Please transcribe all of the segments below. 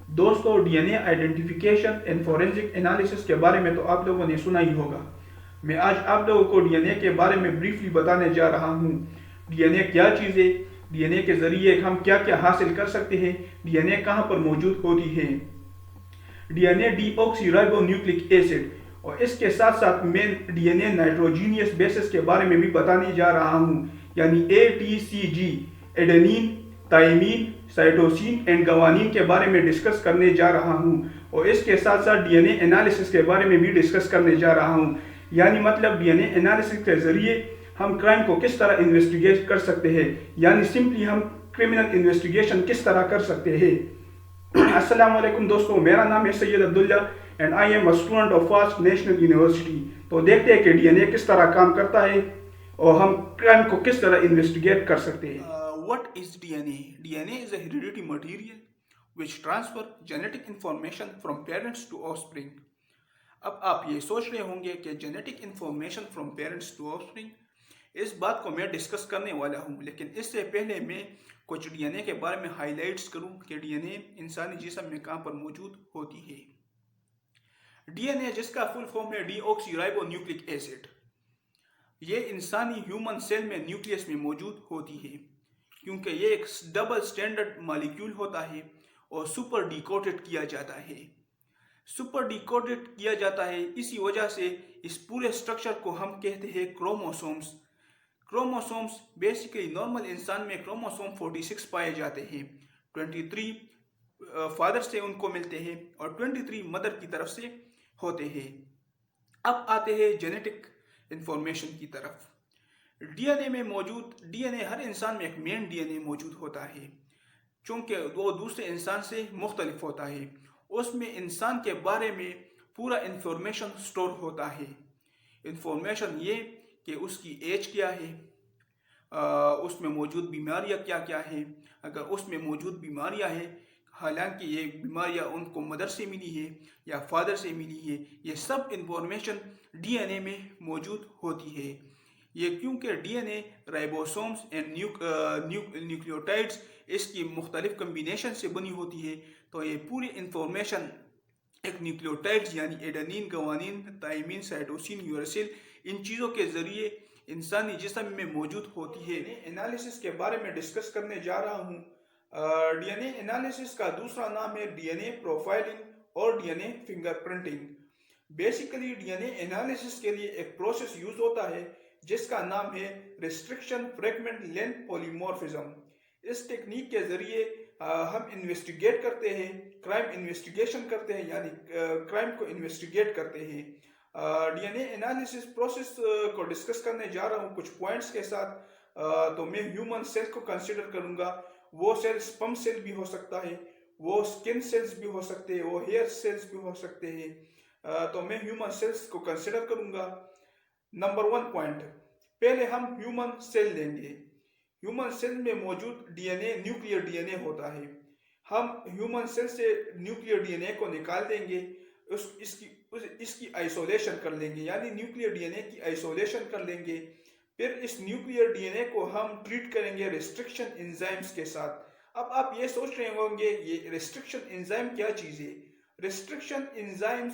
دوستو D N A identification and forensic analysis کے بارے میں تو آپ لوگوں نے سنا ہی ہوگا۔ میں آج آپ لوگوں کو ڈی این اے کے بارے میں بریفلی بتانے جا رہا ہوں۔ ڈی این اے کیا چیز ہے، ڈی این اے کے ذریعے ہم کیا کیا حاصل کر سکتے ہیں، ڈی این اے کہاں پر موجود ہوتی ہے۔ ڈی این اے ڈی آکسی رائبو نیوکلک ایسڈ، اور اس کے ساتھ ساتھ میں ڈی این اے نائٹروجینیس بیسس کے بارے میں بھی بتانے جا رہا ہوں، یعنی ATCG، ایڈینین، تائمین، سائٹوسین اینڈ گوانین کے بارے میں ڈسکس کرنے جا رہا ہوں، اور اس کے ساتھ ساتھ ڈی این اے انالیسس کے بارے میں بھی ڈسکس کرنے جا رہا ہوں۔ یعنی مطلب ڈی این اے انالیسس کے ذریعے ہم کرائم کو کس طرح انویسٹیگیٹ کر سکتے ہیں، یعنی سمپلی ہم کرمنل انویسٹیگیشن کس طرح کر سکتے ہیں۔ السلام علیکم دوستو، میرا نام ہے Syed Abdullah and I am a student of FAST National University. تو دیکھتے ہیں کہ ڈی این اے کس طرح کام کرتا ہے اور ہم کرائم کو کس طرح انویسٹیگیٹ کر سکتے ہیں۔ What is DNA? DNA is a hereditary material which transfer genetic information from parents to offspring. اب آپ یہ سوچ رہے ہوں گے کہ genetic information from parents to offspring, اس بات کو میں ڈسکس کرنے والا ہوں، لیکن اس سے پہلے میں کچھ ڈی این اے کے بارے میں ہائی لائٹس کروں کہ ڈی این اے انسانی جسم میں کہاں پر موجود ہوتی ہے۔ ڈی این اے جس کا فل فارم ہے ڈی آکسی رائبو نیوکلک ایسڈ، یہ انسانی ہیومن سیل میں نیوکلیس میں موجود ہوتی ہے، کیونکہ یہ ایک ڈبل سٹینڈرڈ مالیکیول ہوتا ہے اور سپر ڈیکوڈڈ کیا جاتا ہے۔ سپر ڈیکوڈڈ کیا جاتا ہے، اسی وجہ سے اس پورے سٹرکچر کو ہم کہتے ہیں کروموسومز۔ کروموسومز بیسیکلی نارمل انسان میں کروموسوم 46 پائے جاتے ہیں، 23 فادر سے ان کو ملتے ہیں اور 23 مدر کی طرف سے ہوتے ہیں۔ اب آتے ہیں جینیٹک انفارمیشن کی طرف۔ ڈی این اے میں موجود ڈی این اے، ہر انسان میں ایک مین ڈی این اے موجود ہوتا ہے، چونکہ وہ دوسرے انسان سے مختلف ہوتا ہے۔ اس میں انسان کے بارے میں پورا انفارمیشن سٹور ہوتا ہے۔ انفارمیشن یہ کہ اس کی ایج کیا ہے، اس میں موجود بیماریاں کیا کیا ہیں، اگر اس میں موجود بیماریاں ہیں، حالانکہ یہ بیماریاں ان کو مدر سے ملی ہے یا فادر سے ملی ہے، یہ سب انفارمیشن ڈی این اے میں موجود ہوتی ہے۔ یہ کیونکہ D N A ribosomes and nucleotides اس کی مختلف کمبینیشن سے بنی ہوتی ہے، تو یہ پوری انفارمیشن ایک نیوکلیوٹائڈز یعنی ایڈینین، گوانین، تائمین، سائٹوسین، یوراسل، ان چیزوں کے ذریعے انسانی جسم میں موجود ہوتی ہے۔ ڈی این اے انالیسس کے بارے میں ڈسکس کرنے جا رہا ہوں۔ ڈی این اے انالیسس کا دوسرا نام ہے ڈی این اے پروفائلنگ اور D N A fingerprinting. Basically D N A analysis کے لیے ایک پروسیس یوز ہوتا ہے جس کا نام ہے ریسٹرکشن فریگمنٹ لینتھ پولیمورفزم۔ اس ٹیکنیک کے ذریعے ہم انویسٹیگیٹ کرتے ہیں، کرائم انویسٹیگیشن کرتے ہیں، یعنی کرائم کو انویسٹیگیٹ کرتے ہیں۔ D N A analysis process کو ڈسکس کرنے جا رہا ہوں کچھ پوائنٹس کے ساتھ۔ تو میں ہیومن سیل کو کنسیڈر کروں گا، وہ سیل سپم سیل بھی ہو سکتا ہے، وہ سکن سیلز بھی ہو سکتے ہیں، وہ ہیئر سیلز بھی ہو سکتے ہیں، تو میں ہیومن سیلز کو کنسیڈر کروں گا۔ نمبر 1 پوائنٹ، پہلے ہم ہیومن سیل لیں گے۔ ہیومن سیل میں موجود ڈی این اے نیوکلیئر ڈی این اے ہوتا ہے۔ ہم ہیومن سیل سے نیوکلیئر ڈی این اے کو نکال دیں گے، اس کی آئسولیشن کر لیں گے، یعنی نیوکلیئر ڈی این اے کی آئسولیشن کر لیں گے۔ پھر اس نیوکلیئر ڈی این اے کو ہم ٹریٹ کریں گے ریسٹرکشن انزائمز کے ساتھ۔ اب آپ یہ سوچ رہے ہوں گے یہ ریسٹرکشن انزائم کیا چیز ہے؟ ریسٹرکشن انزائمز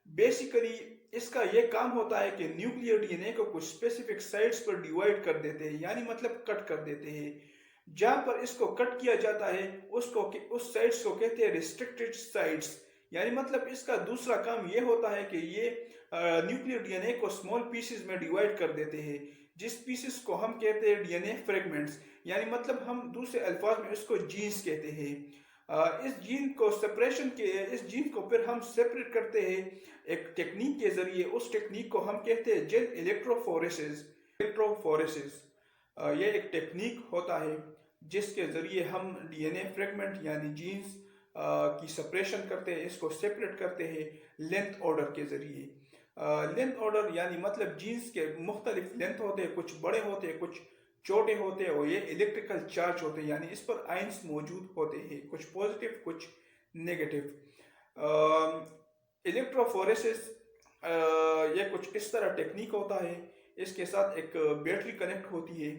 بیسیکلی اس کا یہ کام ہوتا ہے کہ نیوکلیئر ڈی این اے کو کچھ اسپیسیفک سائٹس پر ڈیوائڈ کر دیتے ہیں، یعنی مطلب کٹ کر دیتے ہیں۔ جہاں پر اس کو کٹ کیا جاتا ہے اس سائٹس کو کہتے ہیں ریسٹرکٹڈ سائٹس، یعنی مطلب اس کا دوسرا کام یہ ہوتا ہے کہ یہ نیوکلیئر ڈی این اے کو اسمال پیسز میں ڈیوائڈ کر دیتے ہیں، جس پیسز کو ہم کہتے ہیں ڈی این اے فریگمنٹس، یعنی مطلب ہم دوسرے الفاظ میں اس کو جینز کہتے ہیں۔ اس جین کو پھر ہم سیپریٹ کرتے ہیں ایک ٹیکنیک کے ذریعے۔ اس ٹیکنیک کو ہم کہتے ہیں جین الیکٹروفوریسز۔ یہ ایک ٹیکنیک ہوتا ہے جس کے ذریعے ہم ڈی این اے فریگمنٹ یعنی جینز کی سپریشن کرتے ہیں، اس کو سیپریٹ کرتے ہیں لینتھ آرڈر کے ذریعے۔ لینتھ آرڈر یعنی مطلب جینز کے مختلف لینتھ ہوتے ہیں، کچھ بڑے ہوتے ہیں، کچھ چھوٹے ہوتے ہیں، اور یہ الیکٹریکل چارج ہوتے ہیں، یعنی اس پر آئنس موجود ہوتے ہیں، کچھ پازیٹیو کچھ نیگیٹو۔ الیکٹروفوریسس یہ کچھ اس طرح ٹیکنیک ہوتا ہے۔ اس کے ساتھ ایک بیٹری کنیکٹ ہوتی ہے،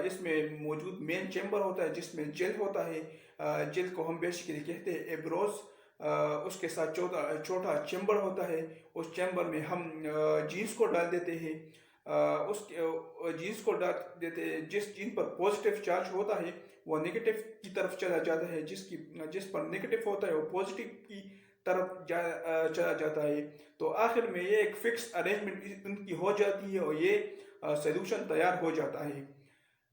اس میں موجود مین چیمبر ہوتا ہے جس میں جیل ہوتا ہے۔ جیل کو ہم بیسیکلی کہتے ہیں ایبروز۔ اس کے ساتھ چھوٹا چیمبر ہوتا ہے. اس چیمبر میں ہم جینس کو ڈال دیتے ہیں. اس جینس کو ڈال دیتے ہیں. جس جین پر پازیٹیو چارج ہوتا ہے وہ نگیٹو کی طرف چلا جاتا ہے. جس پر نگیٹو ہوتا ہے وہ پازیٹیو کی طرف چلا جاتا ہے. تو آخر میں یہ ایک فکس ارینجمنٹ ان کی ہو جاتی ہے اور یہ سلوشن تیار ہو جاتا ہے.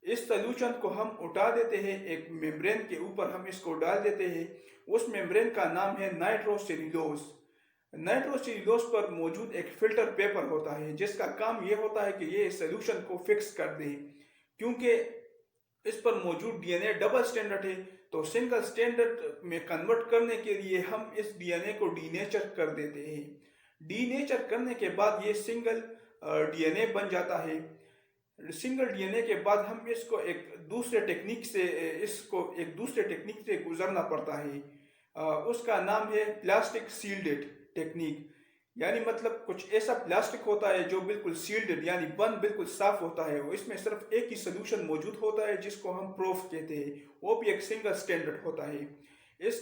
اس سلوشن کو ہم اٹھا دیتے ہیں ایک میمبرین کے اوپر ہم اس کو ڈال دیتے ہیں. اس میمبرین کا نام ہے نائٹرو سیلولوز. نائٹرو سیلولوز پر موجود ایک فلٹر پیپر ہوتا ہے جس کا کام یہ ہوتا ہے کہ یہ سلوشن کو فکس کر دے. کیونکہ اس پر موجود ڈی این اے ڈبل سٹینڈرڈ ہے تو سنگل سٹینڈرڈ میں کنورٹ کرنے کے لیے ہم اس ڈی این اے کو ڈی نیچر کر دیتے ہیں. ڈی نیچر کرنے کے بعد یہ سنگل ڈی این اے بن جاتا ہے. سنگل ڈی این اے کے بعد ہم اس کو ایک دوسرے ٹیکنیک سے گزرنا پڑتا ہے. اس کا نام ہے پلاسٹک سیلڈڈ ٹیکنیک. یعنی مطلب کچھ ایسا پلاسٹک ہوتا ہے جو بالکل سیلڈڈ یعنی بند بالکل صاف ہوتا ہے. اس میں صرف ایک ہی سلوشن موجود ہوتا ہے جس کو ہم پروف کہتے ہیں. وہ بھی ایک سنگل سٹینڈرڈ ہوتا ہے. اس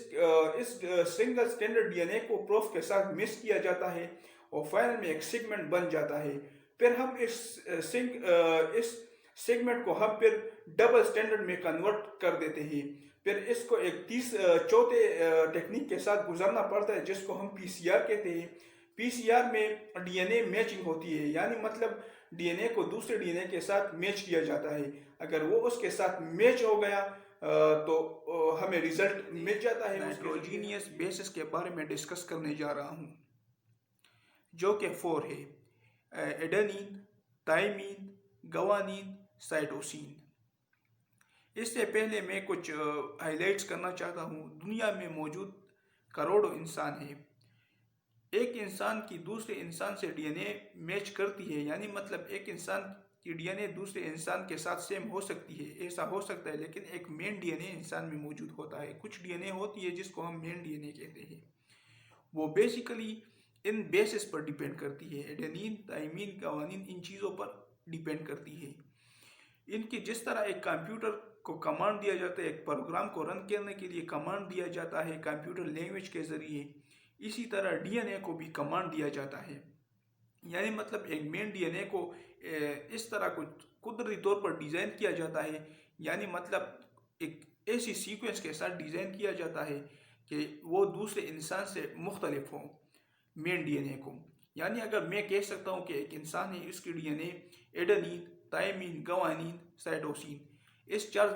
سنگل سٹینڈرڈ ڈی این اے کو پروف کے ساتھ مکس کیا جاتا ہے اور فائنل میں ایک سیگمنٹ بن جاتا ہے. پھر ہم اس سیگمنٹ کو ہم پھر ڈبل سٹینڈرڈ میں کنورٹ کر دیتے ہیں. پھر اس کو ایک چوتھے ٹیکنیک کے ساتھ گزرنا پڑتا ہے جس کو ہم پی سی آر کہتے ہیں. پی سی آر میں ڈی این اے میچنگ ہوتی ہے. یعنی مطلب ڈی این اے کو دوسرے ڈی این اے کے ساتھ میچ کیا جاتا ہے. اگر وہ اس کے ساتھ میچ ہو گیا تو ہمیں ریزلٹ مل جاتا ہے. نائٹروجینیس بیسز کے بارے میں ڈسکس کرنے جا رہا ہوں جو کہ 4 ہے: ایڈینین، تھائمین، گوانین، سائٹوسین. اس سے پہلے میں کچھ ہائی لائٹس کرنا چاہتا ہوں. دنیا میں موجود کروڑوں انسان ہیں. ایک انسان کی دوسرے انسان سے ڈی این اے میچ کرتی ہے. یعنی مطلب ایک انسان کی ڈی این اے دوسرے انسان کے ساتھ سیم ہو سکتی ہے. ایسا ہو سکتا ہے لیکن ایک مین ڈی این اے انسان میں موجود ہوتا ہے. کچھ ڈی این اے ہوتی ہے جس کو ہم مین ڈی این اے کہتے ہیں. وہ بیسیکلی ان بیسس پر ڈیپینڈ کرتی ہے. ایڈینین، تھائمین، گوانین ان چیزوں پر ڈیپینڈ کرتی ہے. ان کی جس طرح ایک کمپیوٹر کو کمانڈ دیا جاتا ہے، ایک پروگرام کو رن کرنے کے لیے کمانڈ دیا جاتا ہے کمپیوٹر لینگویج کے ذریعے، اسی طرح ڈی این اے کو بھی کمانڈ دیا جاتا ہے. یعنی مطلب ایک مین ڈی این اے کو اس طرح کچھ قدرتی طور پر ڈیزائن کیا جاتا ہے. یعنی مطلب ایک ایسی سیکوینس کے ساتھ ڈیزائن کیا جاتا ہے کہ وہ دوسرے انسان سے مختلف ہوں مین ڈی این اے کو. یعنی اگر میں کہہ سکتا ہوں کہ ایک انسان ہے، اس کی ڈی این اے ایڈینین، تھائمین، گوانین، سائٹوسین اس 4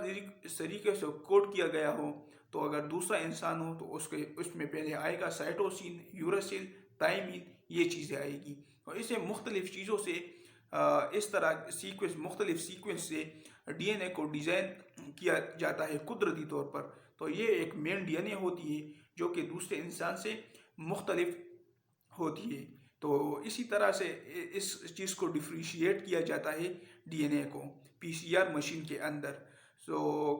طریقے سے کوڈ کیا گیا ہو، تو اگر دوسرا انسان ہو تو اس میں پہلے آئے گا سائٹوسین، یوراسل، تھائمین، یہ چیزیں آئے گی. اور اسے مختلف چیزوں سے اس طرح مختلف سیکوینس سے ڈی این اے کو ڈیزائن کیا جاتا ہے قدرتی طور پر. تو یہ ایک مین ڈی این اے ہوتی ہے جو کہ دوسرے انسان سے مختلف ہوتی ہے. تو اسی طرح سے اس چیز کو ڈفریشیٹ کیا جاتا ہے ڈی این اے کو پی سی آر مشین کے اندر.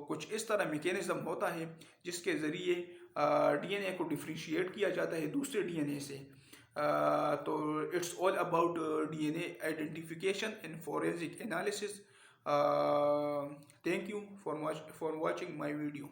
کچھ اس طرح میکینزم ہوتا ہے جس کے ذریعے ڈی این اے کو ڈفریشیٹ کیا جاتا ہے دوسرے ڈی این اے سے. تو it's all about D N A identification in forensic analysis. Thank you for watching my video.